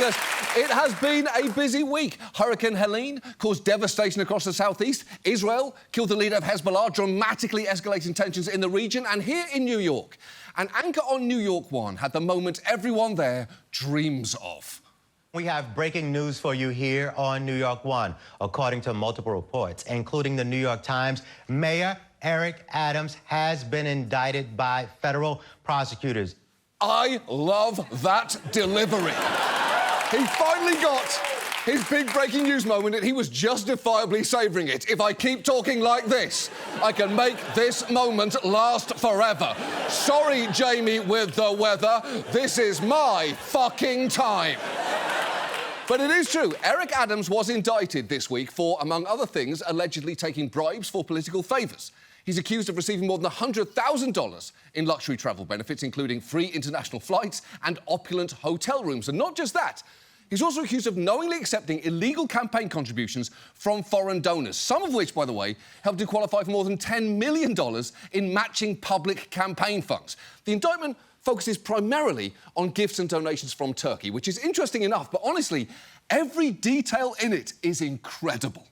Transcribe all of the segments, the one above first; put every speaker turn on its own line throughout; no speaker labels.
joining us. It has been a busy week. Hurricane Helene caused devastation across the southeast. Israel killed the leader of Hezbollah, dramatically escalating tensions in the region. And here in New York, an anchor on New York One had the moment everyone there dreams of.
We have breaking news for you here on New York One. According to multiple reports, including the New York Times, Mayor Eric Adams has been indicted by federal prosecutors.
I love that delivery. He finally got his big breaking news moment and he was justifiably savouring it. If I keep talking like this, I can make this moment last forever. Sorry, Jamie with the weather. This is my fucking time. But it is true, Eric Adams was indicted this week for, among other things, allegedly taking bribes for political favours. He's accused of receiving more than $100,000 in luxury travel benefits, including free international flights and opulent hotel rooms. And not just that, he's also accused of knowingly accepting illegal campaign contributions from foreign donors, some of which, by the way, helped to qualify for more than $10 million in matching public campaign funds. The indictment focuses primarily on gifts and donations from Turkey, which is interesting enough, but honestly, every detail in it is incredible.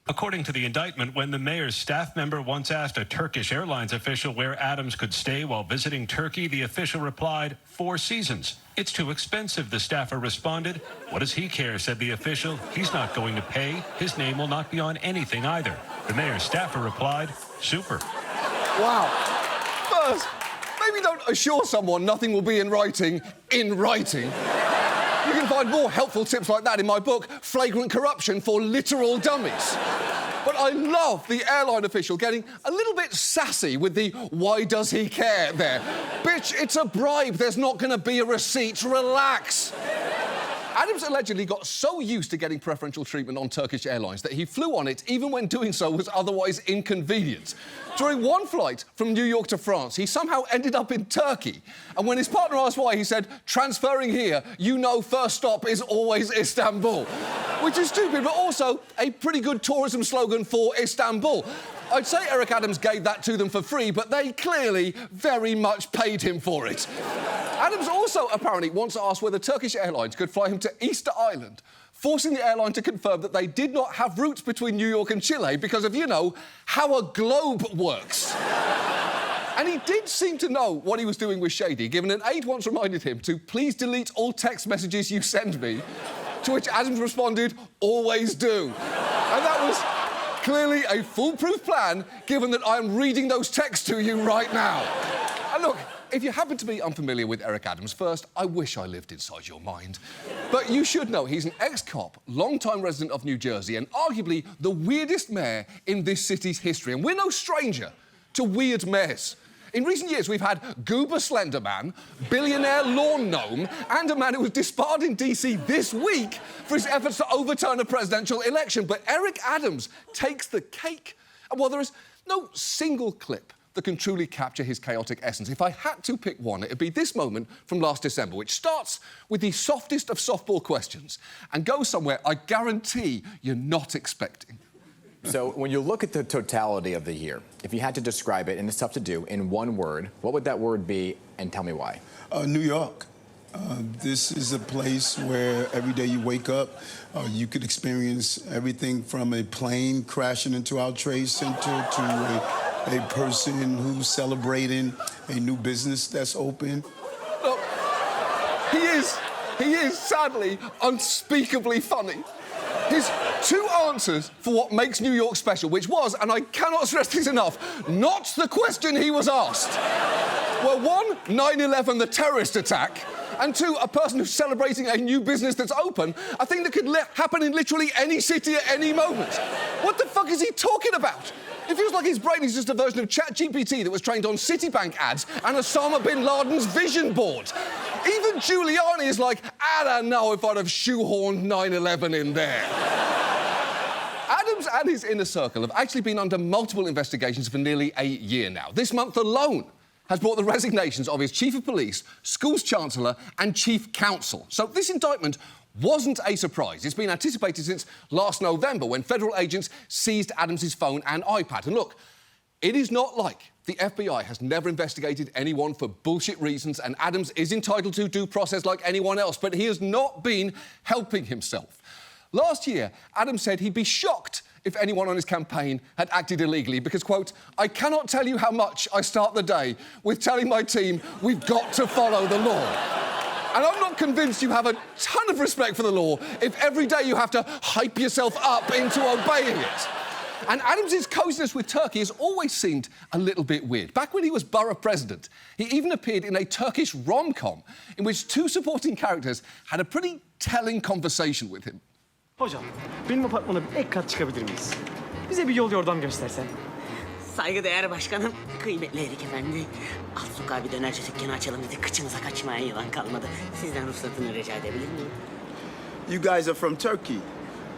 According to the indictment, when the mayor's staff member once asked a Turkish Airlines official where Adams could stay while visiting Turkey, the official replied, 4 seasons. It's too expensive, the staffer responded. What does he care, said the official. He's not going to pay. His name will not be on anything either. The mayor's staffer replied, super.
Wow. First, maybe don't assure someone nothing will be in writing. You can find more helpful tips like that in my book, Flagrant Corruption for Literal Dummies. But I love the airline official getting a little bit sassy with the why does he care there. Bitch, it's a bribe. There's not going to be a receipt. Relax. Adams allegedly got so used to getting preferential treatment on Turkish Airlines that he flew on it even when doing so was otherwise inconvenient. During one flight from New York to France, he somehow ended up in Turkey. And when his partner asked why, he said, transferring here, you know first stop is always Istanbul. Which is stupid, but also a pretty good tourism slogan for Istanbul. I'd say Eric Adams gave that to them for free, but they clearly very much paid him for it. Adams also apparently once asked whether Turkish Airlines could fly him to Easter Island, forcing the airline to confirm that they did not have routes between New York and Chile because of, you know, how a globe works. And he did seem to know what he was doing was shady, given an aide once reminded him to please delete all text messages you send me, to which Adams responded, always do. And that was clearly a foolproof plan, given that I'm reading those texts to you right now. And look, if you happen to be unfamiliar with Eric Adams, first, I wish I lived inside your mind. But you should know he's an ex-cop, long-time resident of New Jersey, and arguably the weirdest mayor in this city's history. And we're no stranger to weird mayors. In recent years, we've had Goober Slenderman, billionaire lawn gnome, and a man who was disbarred in D.C. this week for his efforts to overturn a presidential election. But Eric Adams takes the cake. And while there is no single clip that can truly capture his chaotic essence, if I had to pick one, it'd be this moment from last December, which starts with the softest of softball questions and goes somewhere I guarantee you're not expecting.
So when you look at the totality of the year, if you had to describe it, and it's tough to do, in one word, what would that word be, and tell me why?
New York. This is a place where every day you wake up, you could experience everything from a plane crashing into our trade center to a person who's celebrating a new business that's open.
Look, he is sadly unspeakably funny. His 2 answers for what makes New York special, which was, and I cannot stress this enough, not the question he was asked, were 1, 9/11, the terrorist attack, and 2, a person who's celebrating a new business that's open, a thing that could happen in literally any city at any moment. What the fuck is he talking about? It feels like his brain is just a version of ChatGPT that was trained on Citibank ads and Osama bin Laden's vision board. Even Giuliani is like, I don't know if I'd have shoehorned 9/11 in there. Adams and his inner circle have actually been under multiple investigations for nearly a year now. This month alone has brought the resignations of his chief of police, school's chancellor, and chief counsel. So this indictment wasn't a surprise. It's been anticipated since last November when federal agents seized Adams' phone and iPad. And look, it is not like The FBI has never investigated anyone for bullshit reasons, and Adams is entitled to due process like anyone else, but he has not been helping himself. Last year, Adams said he'd be shocked if anyone on his campaign had acted illegally because, quote, "I cannot tell you how much I start the day with telling my team we've got to follow the law." And I'm not convinced you have a ton of respect for the law if every day you have to hype yourself up into obeying it. And Adams' coziness with Turkey has always seemed a little bit weird. Back when he was borough president, he even appeared in a Turkish rom-com in which two supporting characters had a pretty telling conversation with him.
Hocam, benim apartmana bir ek kat çıkabilir miyiz? Bize bir yol yordam göstersen.
Saygıdeğer başkanım, kıymetli Erik Efendi. Alt sokağa bir dönerci dükkanı açalım dedik, kıçınıza kaçmaya yılan kalmadı. Sizden ruhsatını rica edebilir miyim?
You guys are from Turkey.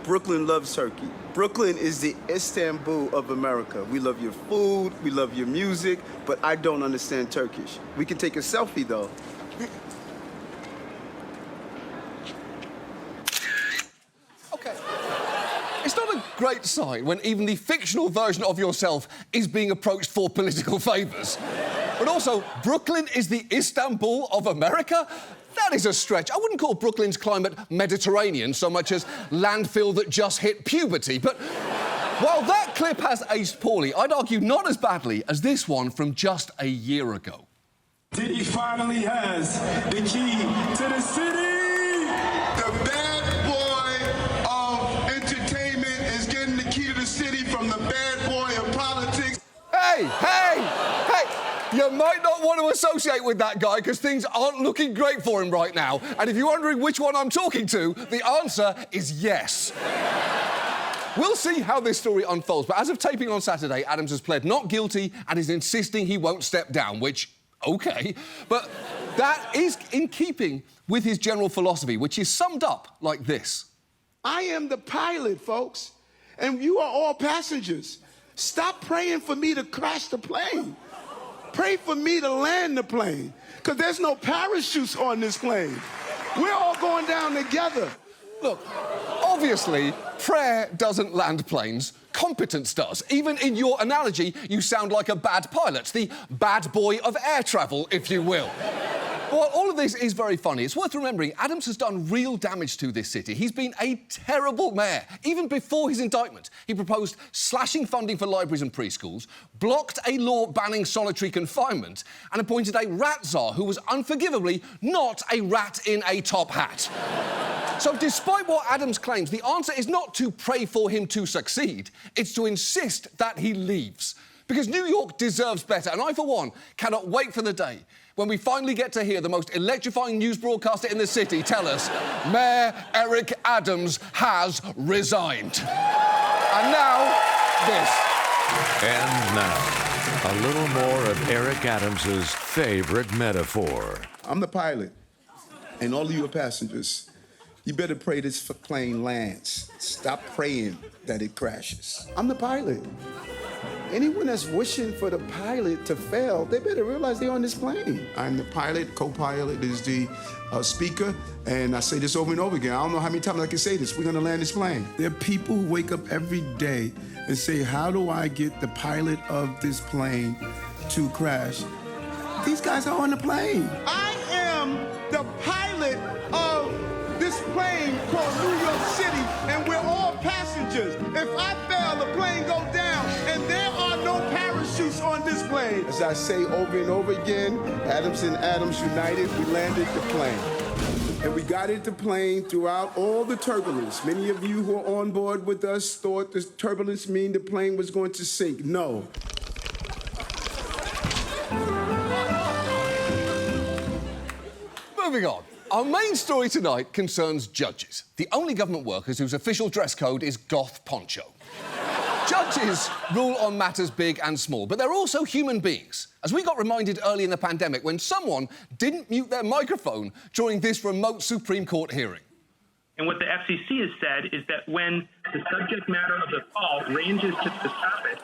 Brooklyn loves Turkey. Brooklyn is the Istanbul of America. We love your food, we love your music, but I don't understand Turkish. We can take a selfie, though.
OK. It's not a great sign when even the fictional version of yourself is being approached for political favours. But also, Brooklyn is the Istanbul of America? That is a stretch. I wouldn't call Brooklyn's climate Mediterranean so much as landfill that just hit puberty. But while that clip has aged poorly, I'd argue not as badly as this one from just a year ago.
He finally has the key to the city.
The bad boy of entertainment is getting the key to the city from the bad boy of politics.
Hey! You might not want to associate with that guy because things aren't looking great for him right now. And if you're wondering which one I'm talking to, the answer is yes. We'll see how this story unfolds, but as of taping on Saturday, Adams has pled not guilty and is insisting he won't step down, which, OK. But that is in keeping with his general philosophy, which is summed up like this.
I am the pilot, folks, and you are all passengers. Stop praying for me to crash the plane. Pray for me to land the plane, because there's no parachutes on this plane. We're all going down together.
Look, obviously, prayer doesn't land planes. Competence does. Even in your analogy, you sound like a bad pilot, the bad boy of air travel, if you will. But while all of this is very funny, it's worth remembering Adams has done real damage to this city. He's been a terrible mayor. Even before his indictment, he proposed slashing funding for libraries and preschools, blocked a law banning solitary confinement, and appointed a rat czar who was unforgivably not a rat in a top hat. So despite what Adams claims, the answer is not to pray for him to succeed, it's to insist that he leaves. Because New York deserves better, and I, for one, cannot wait for the day when we finally get to hear the most electrifying news broadcaster in the city tell us Mayor Eric Adams has resigned. And now, this.
And now, a little more of Eric Adams's favorite metaphor.
I'm the pilot, and all of you are passengers. You better pray this plane lands. Stop praying that it crashes. I'm the pilot. Anyone that's wishing for the pilot to fail, they better realize they're on this plane. I'm the pilot, co-pilot is the speaker, and I say this over and over again. I don't know how many times I can say this. We're gonna land this plane. There are people who wake up every day and say, how do I get the pilot of this plane to crash? These guys are on the plane. I am the pilot of this plane called New York City, and we're all passengers. If I fail, the plane goes down, and there are no parachutes on this plane. As I say over and over again, Adams and Adams united, we landed the plane. And we got into the plane throughout all the turbulence. Many of you who are on board with us thought this turbulence mean the plane was going to sink. No.
Moving on. Our main story tonight concerns judges, the only government workers whose official dress code is goth poncho. Judges rule on matters big and small, but they're also human beings, as we got reminded early in the pandemic when someone didn't mute their microphone during this remote Supreme Court hearing.
And what the FCC has said is that when the subject matter of the call ranges to the topic,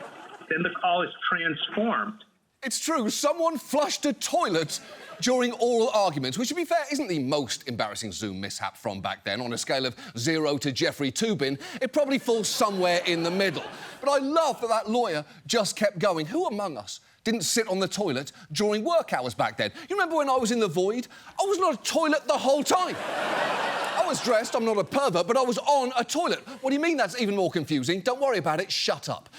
then the call is transformed.
It's true, someone flushed a toilet during oral arguments, which, to be fair, isn't the most embarrassing Zoom mishap from back then. On a scale of 0 to Jeffrey Toobin, it probably falls somewhere in the middle. But I love that lawyer just kept going. Who among us didn't sit on the toilet during work hours back then. You remember when I was in the void? I was on a toilet the whole time. I was dressed, I'm not a pervert, but I was on a toilet. What do you mean that's even more confusing? Don't worry about it, shut up.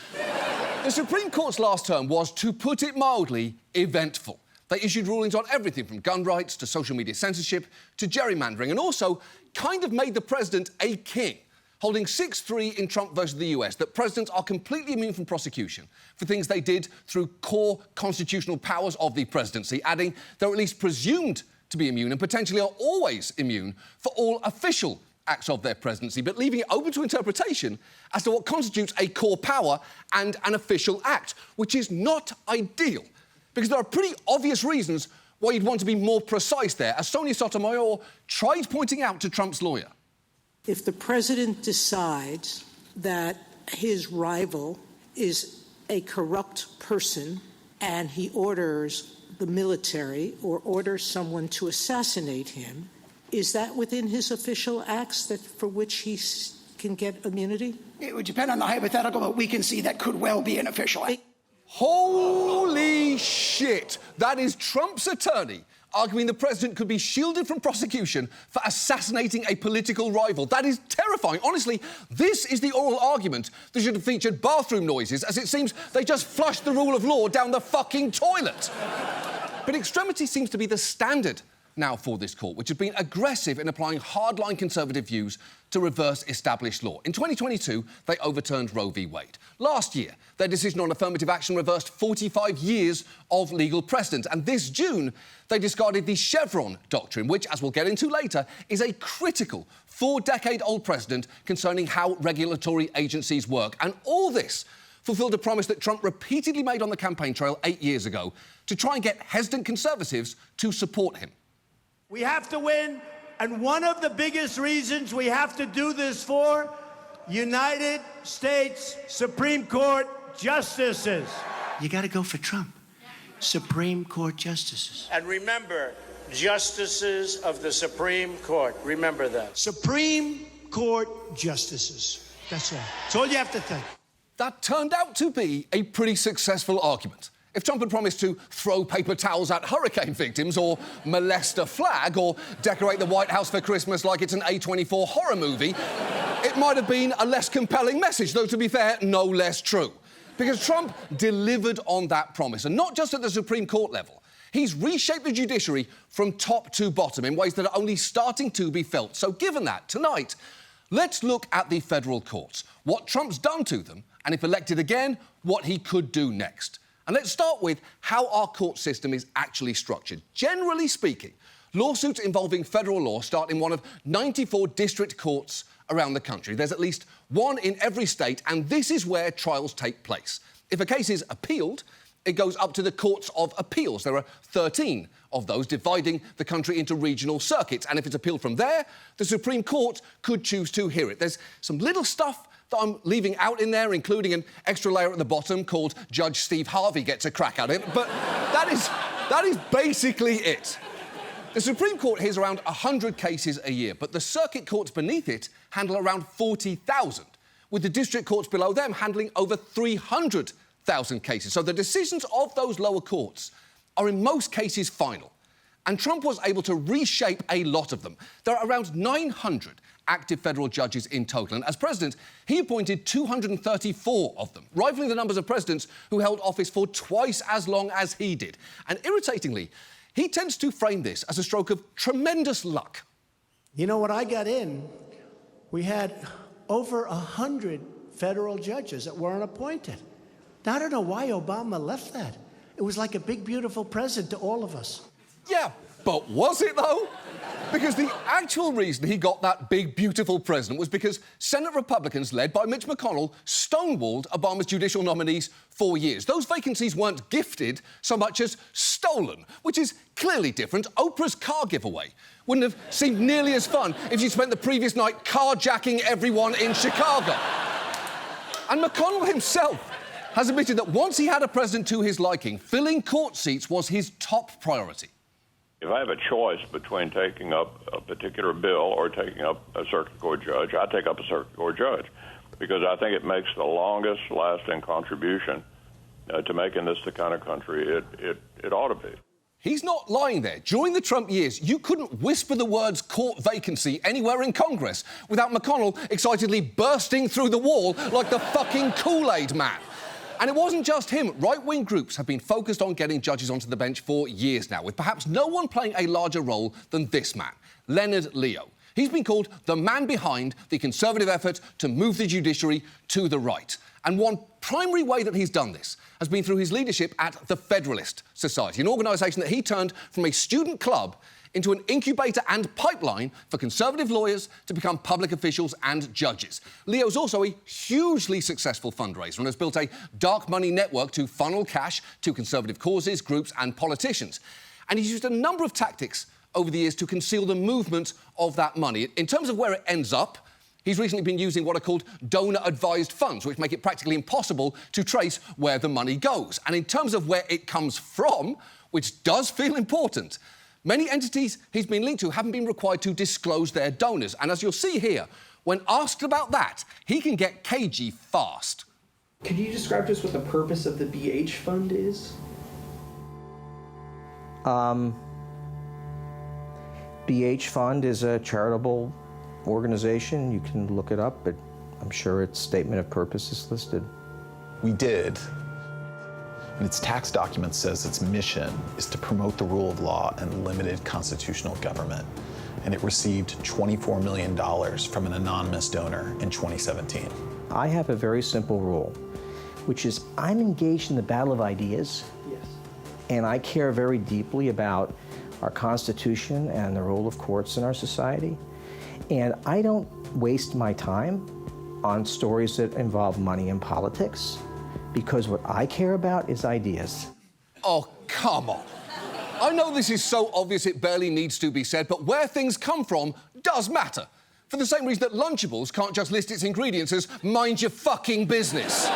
The Supreme Court's last term was, to put it mildly, eventful. They issued rulings on everything from gun rights to social media censorship to gerrymandering, and also kind of made the president a king, holding 6-3 in Trump versus the US, that presidents are completely immune from prosecution for things they did through core constitutional powers of the presidency, adding they're at least presumed to be immune and potentially are always immune for all official acts of their presidency, but leaving it open to interpretation as to what constitutes a core power and an official act, which is not ideal, because there are pretty obvious reasons why you'd want to be more precise there, as Sonia Sotomayor tried pointing out to Trump's lawyer.
If the president decides that his rival is a corrupt person and he orders the military or orders someone to assassinate him, is that within his official acts that for which he can get immunity?
It would depend on the hypothetical, but we can see that could well be an official act.
Holy shit! That is Trump's attorney arguing the president could be shielded from prosecution for assassinating a political rival. That is terrifying. Honestly, this is the oral argument that should have featured bathroom noises, as it seems they just flushed the rule of law down the fucking toilet. But extremity seems to be the standard now for this court, which has been aggressive in applying hardline conservative views to reverse established law. In 2022, they overturned Roe v. Wade. Last year, their decision on affirmative action reversed 45 years of legal precedent. And this June, they discarded the Chevron doctrine, which, as we'll get into later, is a critical 4-decade-old precedent concerning how regulatory agencies work. And all this fulfilled a promise that Trump repeatedly made on the campaign trail 8 years ago to try and get hesitant conservatives to support him.
We have to win, and one of the biggest reasons we have to do this for United States Supreme Court justices.
You got to go for Trump. Supreme Court justices.
And remember, justices of the Supreme Court. Remember that.
Supreme Court justices. That's all. That's all you have to think.
That turned out to be a pretty successful argument. If Trump had promised to throw paper towels at hurricane victims, or molest a flag, or decorate the White House for Christmas like it's an A24 horror movie, it might have been a less compelling message, though, to be fair, no less true. Because Trump delivered on that promise, and not just at the Supreme Court level. He's reshaped the judiciary from top to bottom in ways that are only starting to be felt. So given that, tonight, let's look at the federal courts, what Trump's done to them, and if elected again, what he could do next. And let's start with how our court system is actually structured. Generally speaking, lawsuits involving federal law start in one of 94 district courts around the country. There's at least one in every state, and this is where trials take place. If a case is appealed, it goes up to the courts of appeals. There are 13 of those, dividing the country into regional circuits. And if it's appealed from there, the Supreme Court could choose to hear it. There's some little stuff that I'm leaving out in there, including an extra layer at the bottom called Judge Steve Harvey gets a crack at it. But that is basically it. The Supreme Court hears around 100 cases a year, but the circuit courts beneath it handle around 40,000, with the district courts below them handling over 300,000 cases. So the decisions of those lower courts are in most cases final. And Trump was able to reshape a lot of them. There are around 900 active federal judges in total, and as president, he appointed 234 of them, rivaling the numbers of presidents who held office for twice as long as he did. And irritatingly, he tends to frame this as a stroke of tremendous luck.
You know, when I got in, we had over 100 federal judges that weren't appointed. Now, I don't know why Obama left that. It was like a big, beautiful present to all of us.
Yeah, but was it, though? Because the actual reason he got that big, beautiful president was because Senate Republicans, led by Mitch McConnell, stonewalled Obama's judicial nominees for years. Those vacancies weren't gifted so much as stolen, which is clearly different. Oprah's car giveaway wouldn't have seemed nearly as fun if she'd spent the previous night carjacking everyone in Chicago. And McConnell himself has admitted that once he had a president to his liking, filling court seats was his top priority.
If I have a choice between taking up a particular bill or taking up a circuit court judge, I take up a circuit court judge because I think it makes the longest lasting contribution to making this the kind of country it ought to be.
He's not lying there. During the Trump years, you couldn't whisper the words court vacancy anywhere in Congress without McConnell excitedly bursting through the wall like the fucking Kool-Aid man. And it wasn't just him. Right-wing groups have been focused on getting judges onto the bench for years now, with perhaps no one playing a larger role than this man, Leonard Leo. He's been called the man behind the Conservative effort to move the judiciary to the right. And one primary way that he's done this has been through his leadership at the Federalist Society, an organisation that he turned from a student club into an incubator and pipeline for conservative lawyers to become public officials and judges. Leo's also a hugely successful fundraiser and has built a dark money network to funnel cash to conservative causes, groups and politicians. And he's used a number of tactics over the years to conceal the movement of that money. In terms of where it ends up, he's recently been using what are called donor-advised funds, which make it practically impossible to trace where the money goes. And in terms of where it comes from, which does feel important, many entities he's been linked to haven't been required to disclose their donors. And as you'll see here, when asked about that, he can get cagey fast.
Could you describe to us what the purpose of the BH fund is?
BH Fund is a charitable organization. You can look it up, but I'm sure its statement of purpose is listed.
We did. And its tax document says its mission is to promote the rule of law and limited constitutional government. And it received $24 million from an anonymous donor in 2017.
I have a very simple rule, which is I'm engaged in the battle of ideas.
Yes.
And I care very deeply about our Constitution and the role of courts in our society. And I don't waste my time on stories that involve money and politics, because what I care about is ideas.
Oh, come on. I know this is so obvious it barely needs to be said, but where things come from does matter. For the same reason that Lunchables can't just list its ingredients as mind your fucking business.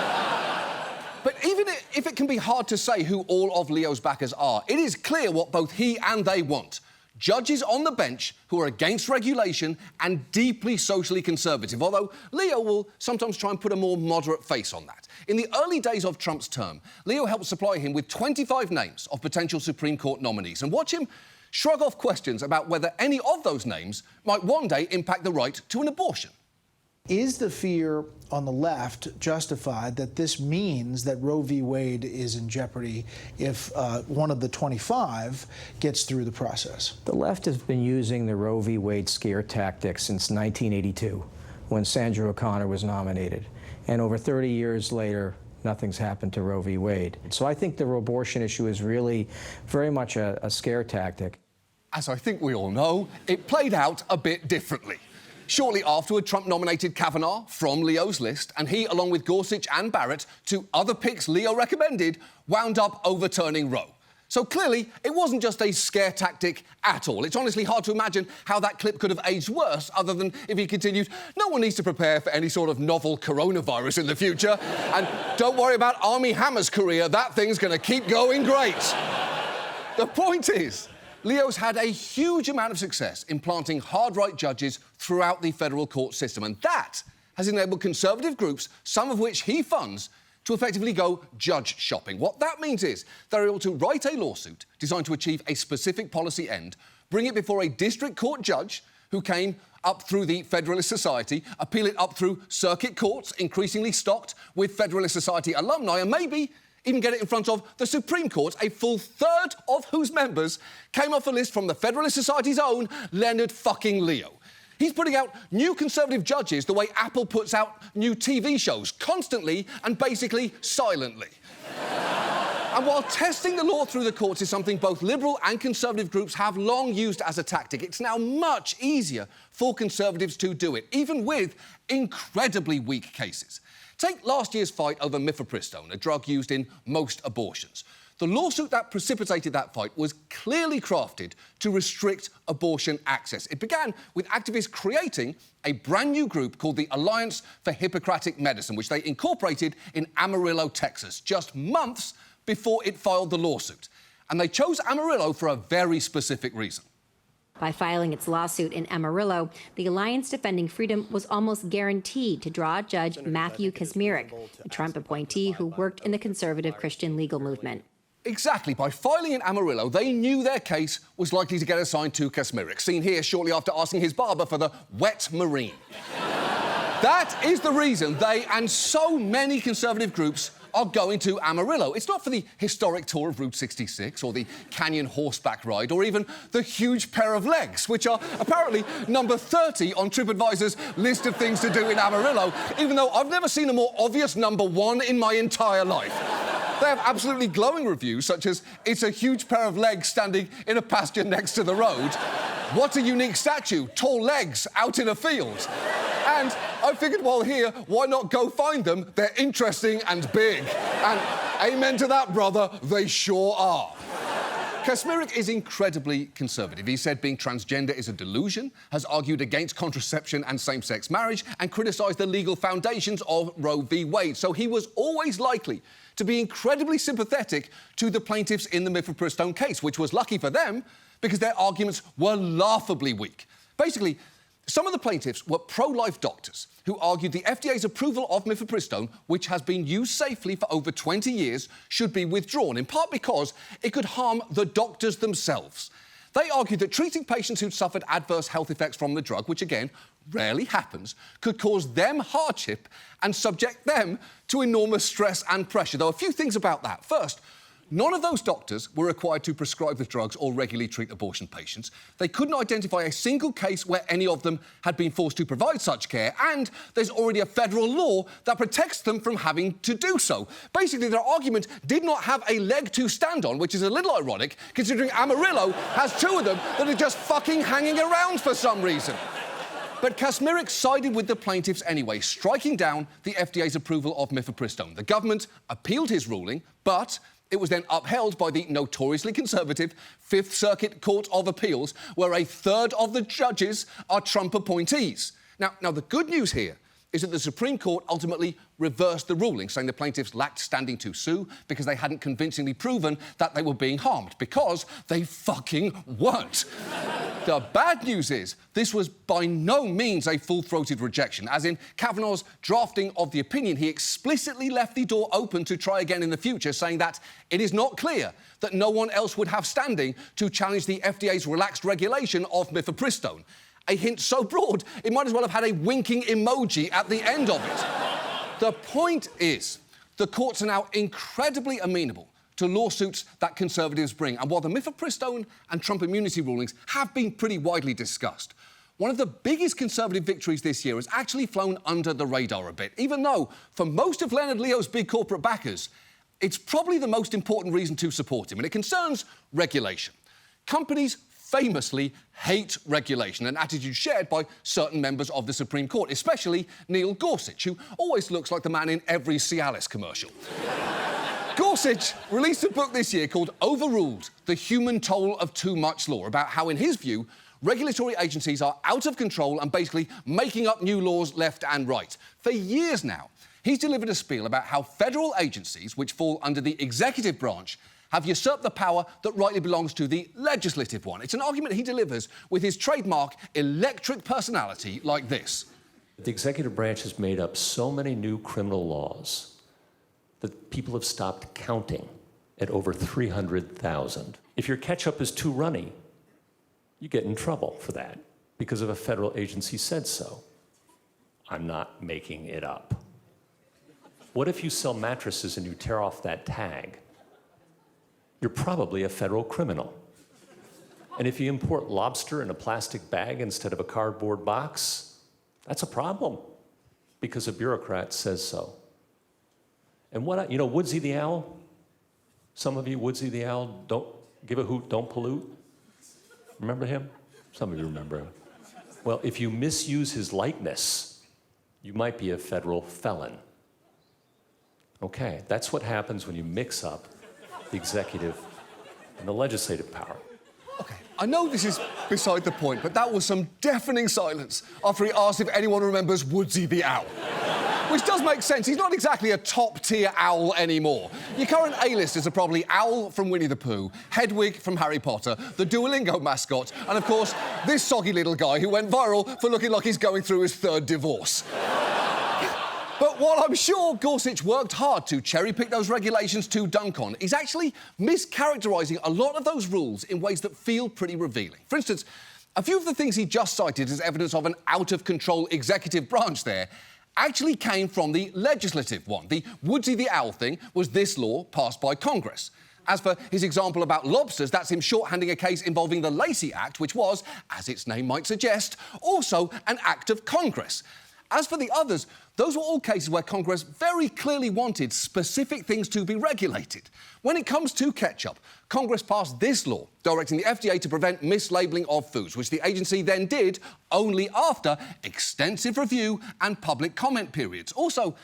But even if it can be hard to say who all of Leo's backers are, it is clear what both he and they want. Judges on the bench who are against regulation and deeply socially conservative, although Leo will sometimes try and put a more moderate face on that. In the early days of Trump's term, Leo helped supply him with 25 names of potential Supreme Court nominees, and watch him shrug off questions about whether any of those names might one day impact the right to an abortion.
Is the fear on the left justified that this means that Roe v. Wade is in jeopardy if one of the 25 gets through the process?
The left has been using the Roe v. Wade scare tactic since 1982, when Sandra O'Connor was nominated. And over 30 years later, nothing's happened to Roe v. Wade. So I think the abortion issue is really very much a scare tactic.
As I think we all know, it played out a bit differently. Shortly afterward, Trump nominated Kavanaugh from Leo's list, and he, along with Gorsuch and Barrett, two other picks Leo recommended, wound up overturning Roe. So clearly, it wasn't just a scare tactic at all. It's honestly hard to imagine how that clip could have aged worse, other than if he continued, no one needs to prepare for any sort of novel coronavirus in the future, and don't worry about Armie Hammer's career, that thing's going to keep going great. The point is, Leo's had a huge amount of success in planting hard-right judges throughout the federal court system, and that has enabled conservative groups, some of which he funds, to effectively go judge shopping. What that means is they're able to write a lawsuit designed to achieve a specific policy end, bring it before a district court judge who came up through the Federalist Society, appeal it up through circuit courts, increasingly stocked with Federalist Society alumni, and maybe even get it in front of the Supreme Court, a full third of whose members came off a list from the Federalist Society's own Leonard fucking Leo. He's putting out new conservative judges the way Apple puts out new TV shows, constantly and basically silently. And while testing the law through the courts is something both liberal and conservative groups have long used as a tactic, it's now much easier for conservatives to do it, even with incredibly weak cases. Take last year's fight over mifepristone, a drug used in most abortions. The lawsuit that precipitated that fight was clearly crafted to restrict abortion access. It began with activists creating a brand new group called the Alliance for Hippocratic Medicine, which they incorporated in Amarillo, Texas, just months before it filed the lawsuit. And they chose Amarillo for a very specific reason.
By filing its lawsuit in Amarillo, the Alliance Defending Freedom was almost guaranteed to draw Judge Matthew Kacsmaryk, a Trump appointee who worked in the conservative Christian legal movement.
Exactly. By filing in Amarillo, they knew their case was likely to get assigned to Kacsmaryk, seen here shortly after asking his barber for the wet marine. That is the reason they and so many conservative groups are going to Amarillo. It's not for the historic tour of Route 66 or the canyon horseback ride or even the huge pair of legs, which are apparently number 30 on TripAdvisor's list of things to do in Amarillo, even though I've never seen a more obvious number 1 in my entire life. They have absolutely glowing reviews, such as, it's a huge pair of legs standing in a pasture next to the road. What a unique statue, tall legs out in a field. And I figured while here, why not go find them? They're interesting and big. And amen to that, brother, they sure are. Kacsmaryk is incredibly conservative. He said being transgender is a delusion, has argued against contraception and same-sex marriage, and criticised the legal foundations of Roe v. Wade. So he was always likely to be incredibly sympathetic to the plaintiffs in the mifepristone case, which was lucky for them because their arguments were laughably weak. Basically, some of the plaintiffs were pro-life doctors who argued the FDA's approval of mifepristone, which has been used safely for over 20 years, should be withdrawn, in part because it could harm the doctors themselves. They argued that treating patients who'd suffered adverse health effects from the drug, which again rarely happens, could cause them hardship and subject them to enormous stress and pressure. Though a few things about that. First, none of those doctors were required to prescribe the drugs or regularly treat abortion patients. They couldn't identify a single case where any of them had been forced to provide such care, and there's already a federal law that protects them from having to do so. Basically, their argument did not have a leg to stand on, which is a little ironic, considering Amarillo has 2 of them that are just fucking hanging around for some reason. But Kacsmaryk sided with the plaintiffs anyway, striking down the FDA's approval of mifepristone. The government appealed his ruling, but it was then upheld by the notoriously conservative Fifth Circuit Court of Appeals, where 1/3 of the judges are Trump appointees. Now, the good news here is that the Supreme Court ultimately reversed the ruling, saying the plaintiffs lacked standing to sue because they hadn't convincingly proven that they were being harmed, because they fucking weren't. The bad news is this was by no means a full-throated rejection, as in Kavanaugh's drafting of the opinion, he explicitly left the door open to try again in the future, saying that it is not clear that no one else would have standing to challenge the FDA's relaxed regulation of mifepristone. A hint so broad, it might as well have had a winking emoji at the end of it. The point is, the courts are now incredibly amenable to lawsuits that conservatives bring. And while the mifepristone and Trump immunity rulings have been pretty widely discussed, one of the biggest conservative victories this year has actually flown under the radar a bit, even though, for most of Leonard Leo's big corporate backers, it's probably the most important reason to support him, and it concerns regulation. Companies famously hate regulation, an attitude shared by certain members of the Supreme Court, especially Neil Gorsuch, who always looks like the man in every Cialis commercial. Gorsuch released a book this year called Overruled: The Human Toll of Too Much Law, about how, in his view, regulatory agencies are out of control and basically making up new laws left and right. For years now, he's delivered a spiel about how federal agencies, which fall under the executive branch, have usurped the power that rightly belongs to the legislative one. It's an argument he delivers with his trademark electric personality like this.
The executive branch has made up so many new criminal laws that people have stopped counting at over 300,000. If your ketchup is too runny, you get in trouble for that because of a federal agency said so. I'm not making it up. What if you sell mattresses and you tear off that tag? You're probably a federal criminal. And if you import lobster in a plastic bag instead of a cardboard box, that's a problem because a bureaucrat says so. And Woodsy the Owl? Some of you, Woodsy the Owl, don't give a hoot, don't pollute. Remember him? Some of you remember him. Well, if you misuse his likeness, you might be a federal felon. Okay, that's what happens when you mix up the executive and the legislative power.
OK, I know this is beside the point, but that was some deafening silence after he asked if anyone remembers Woodsy the Owl. Which does make sense. He's not exactly a top-tier owl anymore. Your current A-listers are probably Owl from Winnie the Pooh, Hedwig from Harry Potter, the Duolingo mascot, and, of course, this soggy little guy who went viral for looking like he's going through his third divorce. But while I'm sure Gorsuch worked hard to cherry-pick those regulations to dunk on, he's actually mischaracterising a lot of those rules in ways that feel pretty revealing. For instance, a few of the things he just cited as evidence of an out-of-control executive branch there actually came from the legislative one. The Woodsy the Owl thing was this law passed by Congress. As for his example about lobsters, that's him shorthanding a case involving the Lacey Act, which was, as its name might suggest, also an act of Congress. As for the others, those were all cases where Congress very clearly wanted specific things to be regulated. When it comes to ketchup, Congress passed this law directing the FDA to prevent mislabelling of foods, which the agency then did only after extensive review and public comment periods. Also,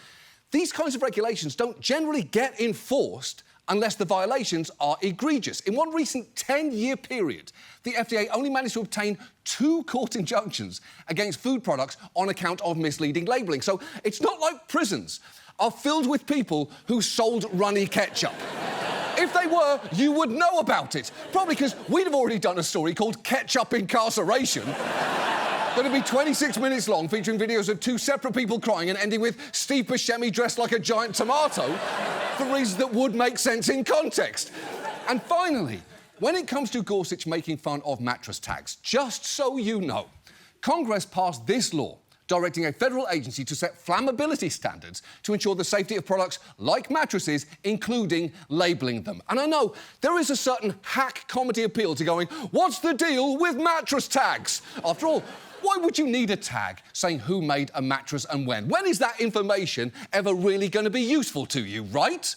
these kinds of regulations don't generally get enforced unless the violations are egregious. In one recent 10-year period, the FDA only managed to obtain 2 court injunctions against food products on account of misleading labelling. So it's not like prisons are filled with people who sold runny ketchup. If they were, you would know about it. Probably because we'd have already done a story called Ketchup Incarceration. That'd be 26 minutes long, featuring videos of 2 separate people crying and ending with Steve Buscemi dressed like a giant tomato for reasons that would make sense in context. And finally, when it comes to Gorsuch making fun of mattress tags, just so you know, Congress passed this law directing a federal agency to set flammability standards to ensure the safety of products like mattresses, including labelling them. And I know there is a certain hack comedy appeal to going, what's the deal with mattress tags? After all, why would you need a tag saying who made a mattress and when? When is that information ever really going to be useful to you, right?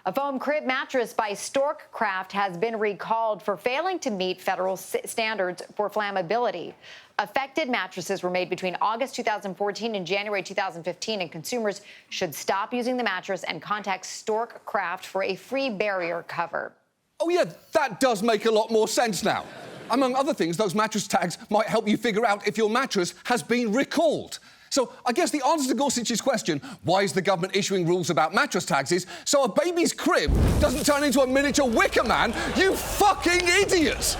A foam crib mattress by Storkcraft has been recalled for failing to meet federal standards for flammability. Affected mattresses were made between August 2014 and January 2015, and consumers should stop using the mattress and contact Storkcraft for a free barrier cover.
Oh, yeah, that does make a lot more sense now. Among other things, those mattress tags might help you figure out if your mattress has been recalled. So I guess the answer to Gorsuch's question, why is the government issuing rules about mattress tags, is so a baby's crib doesn't turn into a miniature Wicker Man, you fucking idiots!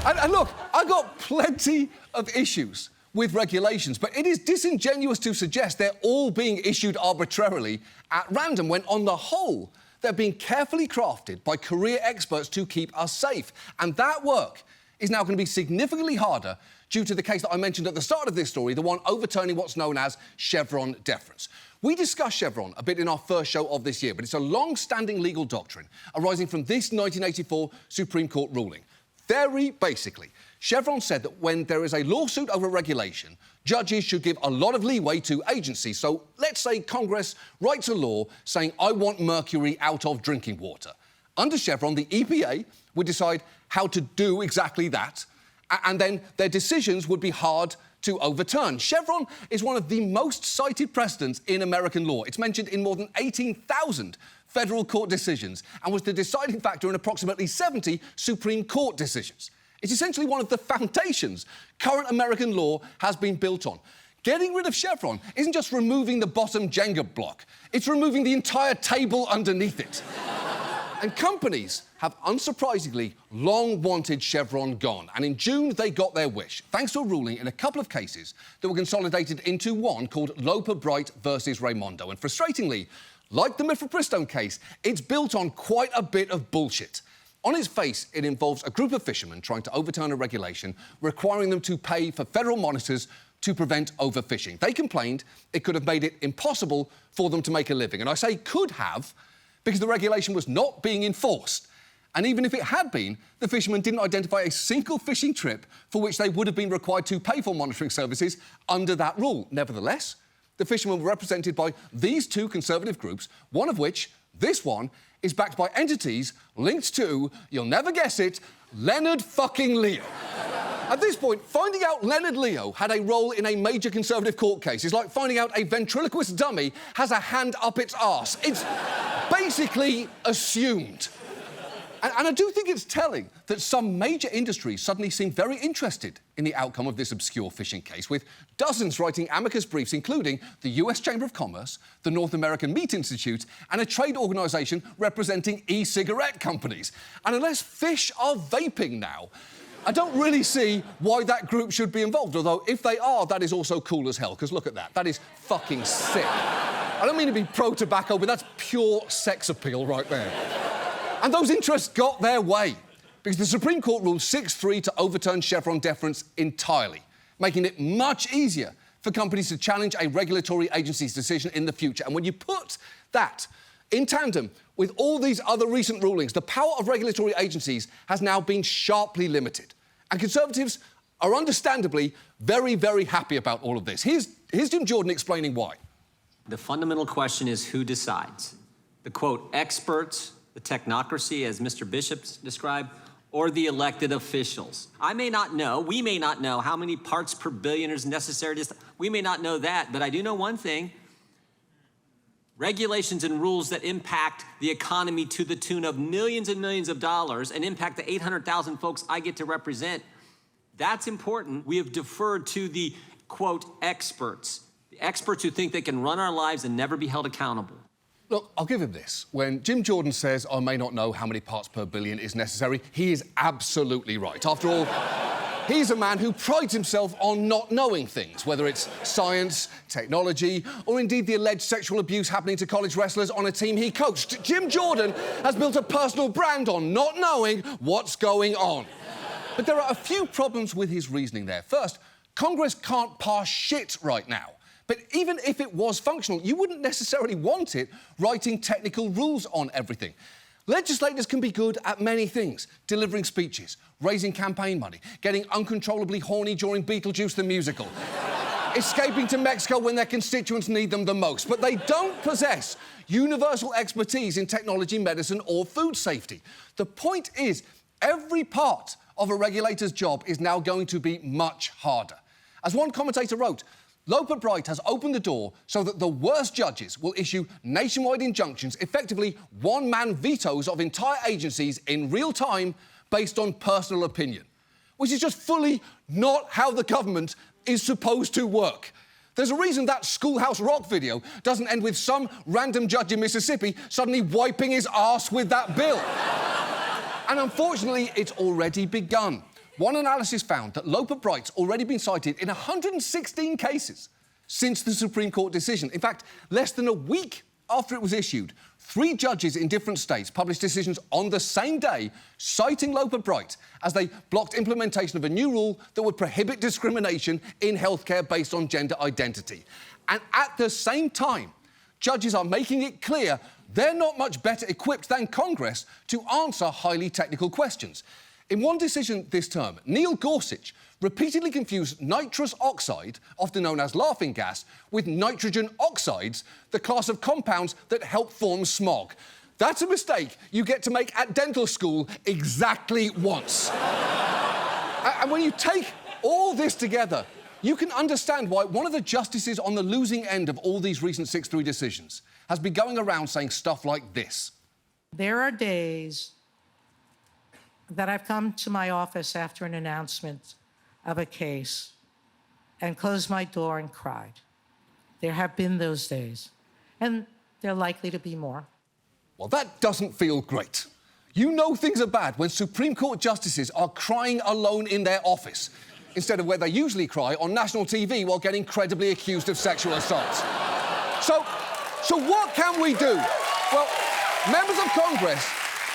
And look, I've got plenty of issues with regulations, but it is disingenuous to suggest they're all being issued arbitrarily at random, when on the whole, they're being carefully crafted by career experts to keep us safe. And that work is now going to be significantly harder due to the case that I mentioned at the start of this story, the one overturning what's known as Chevron deference. We discussed Chevron a bit in our first show of this year, but it's a long-standing legal doctrine arising from this 1984 Supreme Court ruling. Very basically, Chevron said that when there is a lawsuit over regulation, judges should give a lot of leeway to agencies. So let's say Congress writes a law saying, I want mercury out of drinking water. Under Chevron, the EPA would decide how to do exactly that, and then their decisions would be hard to overturn. Chevron is one of the most cited precedents in American law. It's mentioned in more than 18,000 federal court decisions and was the deciding factor in approximately 70 Supreme Court decisions. It's essentially one of the foundations current American law has been built on. Getting rid of Chevron isn't just removing the bottom Jenga block, it's removing the entire table underneath it. And companies have, unsurprisingly, long wanted Chevron gone. And in June, they got their wish, thanks to a ruling in a couple of cases that were consolidated into one called Loper Bright versus Raimondo. And frustratingly, like the Mifepristone case, it's built on quite a bit of bullshit. On its face, it involves a group of fishermen trying to overturn a regulation requiring them to pay for federal monitors to prevent overfishing. They complained it could have made it impossible for them to make a living. And I say could have, because the regulation was not being enforced. And even if it had been, the fishermen didn't identify a single fishing trip for which they would have been required to pay for monitoring services under that rule. Nevertheless, the fishermen were represented by these 2 conservative groups, one of which, this one, is backed by entities linked to, you'll never guess it, Leonard fucking Leo. At this point, finding out Leonard Leo had a role in a major Conservative court case is like finding out a ventriloquist dummy has a hand up its arse. It's basically assumed. And I do think it's telling that some major industries suddenly seem very interested in the outcome of this obscure fishing case, with dozens writing amicus briefs, including the US Chamber of Commerce, the North American Meat Institute, and a trade organisation representing e-cigarette companies. And unless fish are vaping now, I don't really see why that group should be involved, although if they are, that is also cool as hell, because look at that. That is fucking sick. I don't mean to be pro-tobacco, but that's pure sex appeal right there. And those interests got their way, because the Supreme Court ruled 6-3 to overturn Chevron deference entirely, making it much easier for companies to challenge a regulatory agency's decision in the future. And when you put that in tandem with all these other recent rulings, the power of regulatory agencies has now been sharply limited. And Conservatives are understandably very, very happy about all of this. Here's Jim Jordan explaining why.
The fundamental question is who decides? The, quote, experts, the technocracy, as Mr. Bishop described, or the elected officials. I may not know, we may not know how many parts per billion is necessary to... We may not know that, but I do know one thing. Regulations and rules that impact the economy to the tune of millions and millions of dollars and impact the 800,000 folks I get to represent, that's important. We have deferred to the, quote, experts. The experts who think they can run our lives and never be held accountable.
Look, I'll give him this. When Jim Jordan says, I may not know how many parts per billion is necessary, he is absolutely right. After all, he's a man who prides himself on not knowing things, whether it's science, technology, or indeed the alleged sexual abuse happening to college wrestlers on a team he coached. Jim Jordan has built a personal brand on not knowing what's going on. But there are a few problems with his reasoning there. First, Congress can't pass shit right now. But even if it was functional, you wouldn't necessarily want it writing technical rules on everything. Legislators can be good at many things: delivering speeches, raising campaign money, getting uncontrollably horny during Beetlejuice the musical, escaping to Mexico when their constituents need them the most. But they don't possess universal expertise in technology, medicine, or food safety. The point is, every part of a regulator's job is now going to be much harder. As one commentator wrote, Loper Bright has opened the door so that the worst judges will issue nationwide injunctions, effectively one-man vetoes of entire agencies in real time based on personal opinion, which is just fully not how the government is supposed to work. There's a reason that Schoolhouse Rock video doesn't end with some random judge in Mississippi suddenly wiping his arse with that bill. And unfortunately, it's already begun. One analysis found that Loper Bright's already been cited in 116 cases since the Supreme Court decision. In fact, less than a week after it was issued, 3 judges in different states published decisions on the same day citing Loper Bright as they blocked implementation of a new rule that would prohibit discrimination in healthcare based on gender identity. And at the same time, judges are making it clear they're not much better equipped than Congress to answer highly technical questions. In one decision this term, Neil Gorsuch repeatedly confused nitrous oxide, often known as laughing gas, with nitrogen oxides, the class of compounds that help form smog. That's a mistake you get to make at dental school exactly once. And when you take all this together, you can understand why one of the justices on the losing end of all these recent 6-3 decisions has been going around saying stuff like this.
There are days that I've come to my office after an announcement of a case and closed my door and cried. There have been those days, and there are likely to be more.
Well, that doesn't feel great. You know things are bad when Supreme Court justices are crying alone in their office, instead of where they usually cry on national TV while getting credibly accused of sexual assault. So what can we do? Well, members of Congress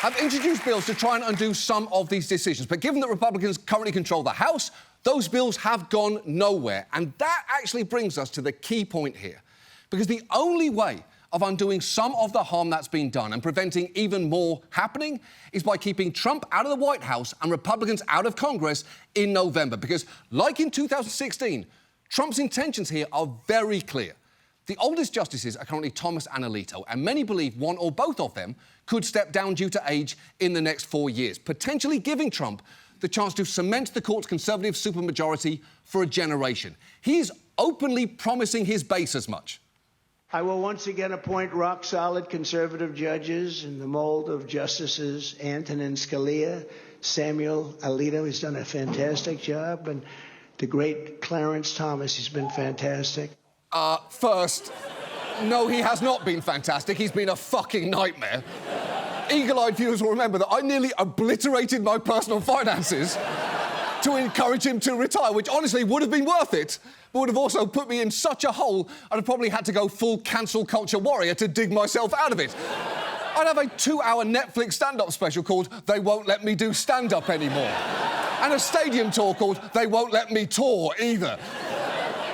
have introduced bills to try and undo some of these decisions. But given that Republicans currently control the House, those bills have gone nowhere. And that actually brings us to the key point here. Because the only way of undoing some of the harm that's been done and preventing even more happening is by keeping Trump out of the White House and Republicans out of Congress in November. Because, like in 2016, Trump's intentions here are very clear. The oldest justices are currently Thomas and Alito, and many believe one or both of them could step down due to age in the next 4 years, potentially giving Trump the chance to cement the court's conservative supermajority for a generation. He's openly promising his base as much.
I will once again appoint rock-solid conservative judges in the mold of Justices Antonin Scalia, Samuel Alito, who's done a fantastic job, and the great Clarence Thomas, he's been fantastic.
First, no, he has not been fantastic. He's been a fucking nightmare. Eagle-eyed viewers will remember that I nearly obliterated my personal finances to encourage him to retire, which honestly would have been worth it, but would have also put me in such a hole I'd have probably had to go full cancel culture warrior to dig myself out of it. I'd have a 2-hour Netflix stand-up special called They Won't Let Me Do Stand-Up Anymore, and a stadium tour called They Won't Let Me Tour Either.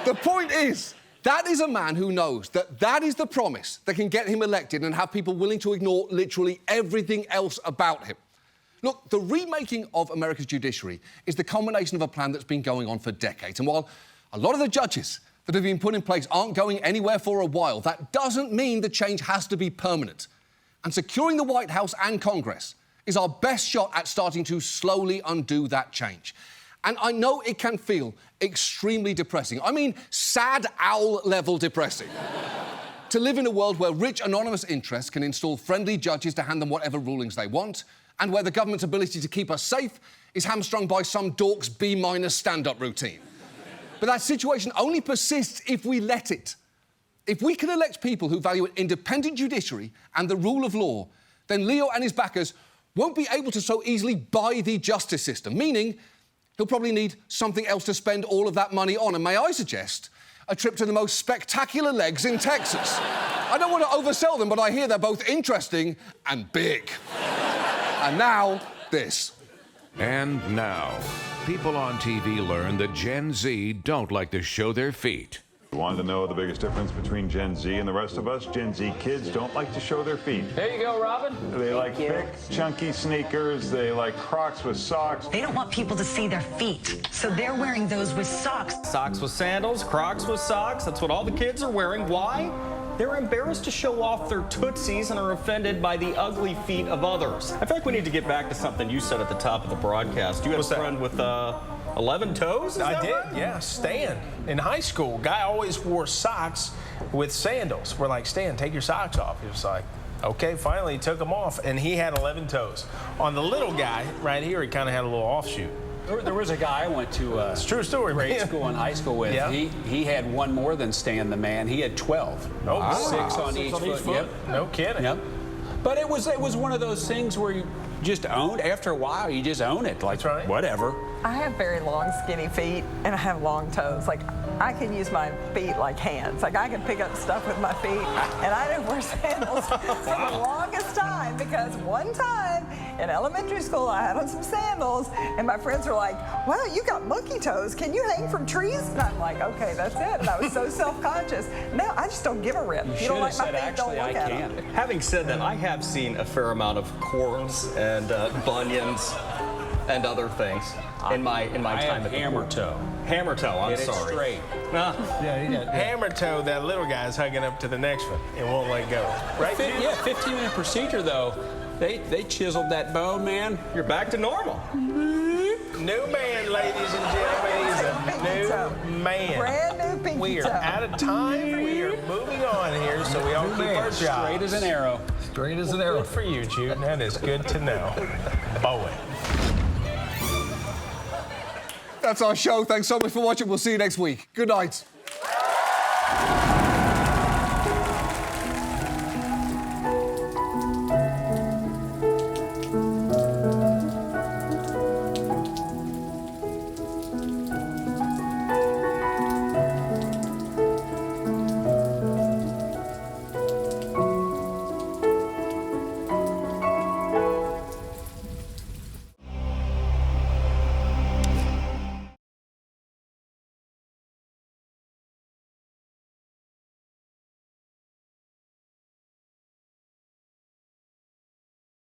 The point is, that is a man who knows that that is the promise that can get him elected and have people willing to ignore literally everything else about him. Look, the remaking of America's judiciary is the culmination of a plan that's been going on for decades. And while a lot of the judges that have been put in place aren't going anywhere for a while, that doesn't mean the change has to be permanent. And securing the White House and Congress is our best shot at starting to slowly undo that change. And I know it can feel extremely depressing. I mean, sad owl-level depressing. To live in a world where rich, anonymous interests can install friendly judges to hand them whatever rulings they want, and where the government's ability to keep us safe is hamstrung by some dork's B- stand-up routine. But that situation only persists if we let it. If we can elect people who value an independent judiciary and the rule of law, then Leo and his backers won't be able to so easily buy the justice system, meaning he'll probably need something else to spend all of that money on. And may I suggest a trip to the most spectacular legs in Texas. I don't want to oversell them, but I hear they're both interesting and big. And now, this.
And now, people on TV learn that Gen Z don't like to show their feet.
You wanted to know the biggest difference between Gen Z and the rest of us? Gen Z kids don't like to show their feet.
There you go, Robin.
They like thick, chunky sneakers. They like Crocs with socks.
They don't want people to see their feet, so they're wearing those with socks.
Socks with sandals, Crocs with socks. That's what all the kids are wearing. Why? They're embarrassed to show off their tootsies and are offended by the ugly feet of others. I feel like we need to get back to something you said at the top of the broadcast. You had a friend with 11 toes?
I did,
right?
yeah. Stan, in high school, guy always wore socks with sandals. We're like, Stan, take your socks off. He was like, okay, finally he took them off, and he had 11 toes. On the little guy right here, he kind of had a little offshoot.
There was a guy I went to
it's a true story,
grade
man.
school and high school with.
Yeah.
He had one more than Stan the man. He had 12.
Oh, wow.
6 on each foot. Yep.
No kidding.
Yep. But it was one of those things where you just owned. After a while, you just own it. Like,
right.
Whatever.
I have very long, skinny feet, and I have long toes. Like, I can use my feet like hands. Like, I can pick up stuff with my feet, and I didn't wear sandals for the longest time, because one time in elementary school, I had on some sandals, and my friends were like, wow, you got monkey toes. Can you hang from trees? And I'm like, okay, that's it. And I was so self-conscious. Now, I just don't give a rip. If you don't like my feet, don't look at them.
Having said that, I have seen a fair amount of cords and bunions and other things in my time at the
hammer
court.
toe.
Hammer toe, I'm
Get it
sorry.
straight.
Hammer toe, that little guy's hugging up to the next one and won't let go. Right?
Yeah, 15-minute procedure, though. They chiseled that bone, man.
You're back to normal.
New man, ladies and gentlemen. He's a new man.
Brand new pinky
We are
toe.
out of time. We are moving on here, so we all keep our jobs.
Straight as an arrow.
Straight as an arrow. Good for you, Jude. That is good to know. Bowen.
That's our show. Thanks so much for watching. We'll see you next week. Good night.